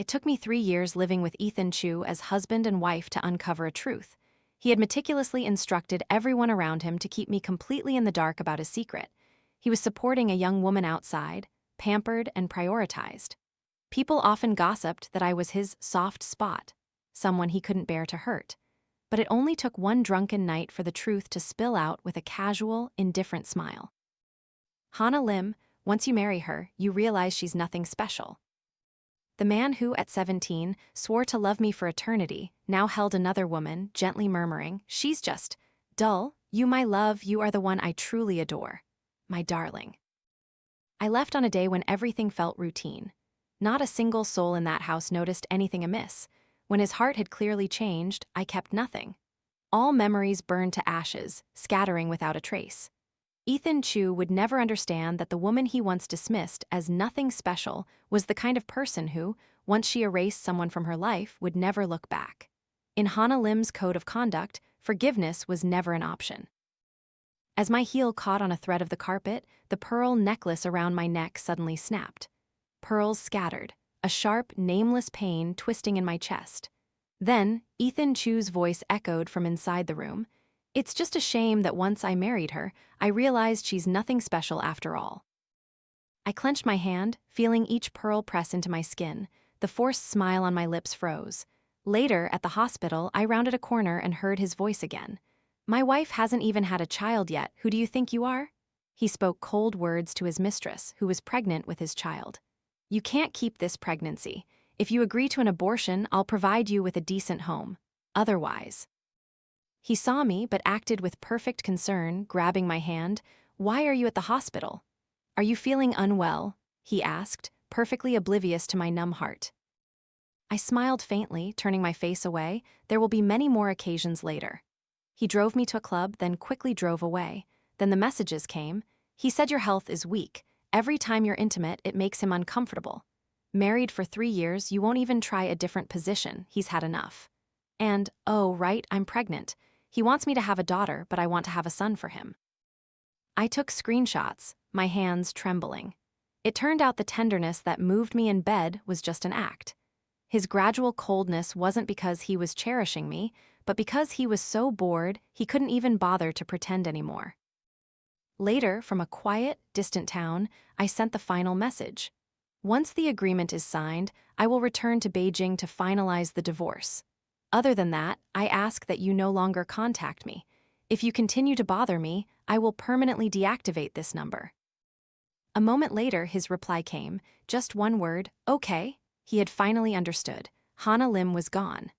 It took me 3 years living with Ethan Chu as husband and wife to uncover a truth. He had meticulously instructed everyone around him to keep me completely in the dark about his secret. He was supporting a young woman outside, pampered and prioritized. People often gossiped that I was his soft spot, someone he couldn't bear to hurt. But it only took one drunken night for the truth to spill out with a casual, indifferent smile. Hana Lim, once you marry her, you realize she's nothing special. The man who, at 17, swore to love me for eternity, now held another woman, gently murmuring, "She's just dull. You, my love, you are the one I truly adore. My darling." I left on a day when everything felt routine. Not a single soul in that house noticed anything amiss. When his heart had clearly changed, I kept nothing. All memories burned to ashes, scattering without a trace. Ethan Chu would never understand that the woman he once dismissed as nothing special was the kind of person who, once she erased someone from her life, would never look back. In Hana Lim's code of conduct, forgiveness was never an option. As my heel caught on a thread of the carpet, the pearl necklace around my neck suddenly snapped. Pearls scattered, a sharp, nameless pain twisting in my chest. Then, Ethan Chu's voice echoed from inside the room. "It's just a shame that once I married her, I realized she's nothing special after all." I clenched my hand, feeling each pearl press into my skin. The forced smile on my lips froze. Later, at the hospital, I rounded a corner and heard his voice again. "My wife hasn't even had a child yet. Who do you think you are?" He spoke cold words to his mistress, who was pregnant with his child. "You can't keep this pregnancy. If you agree to an abortion, I'll provide you with a decent home. Otherwise." He saw me, but acted with perfect concern, grabbing my hand. "Why are you at the hospital? Are you feeling unwell?" he asked, perfectly oblivious to my numb heart. I smiled faintly, turning my face away. There will be many more occasions later. He drove me to a club, then quickly drove away. Then the messages came. He said your health is weak. Every time you're intimate, it makes him uncomfortable. Married for 3 years, you won't even try a different position. He's had enough. And, oh, right, I'm pregnant. He wants me to have a daughter, but I want to have a son for him. I took screenshots, my hands trembling. It turned out the tenderness that moved me in bed was just an act. His gradual coldness wasn't because he was cherishing me, but because he was so bored he couldn't even bother to pretend anymore. Later, from a quiet, distant town, I sent the final message. "Once the agreement is signed, I will return to Beijing to finalize the divorce. Other than that, I ask that you no longer contact me. If you continue to bother me, I will permanently deactivate this number." A moment later, his reply came, just one word, "Okay." He had finally understood. Hana Lim was gone.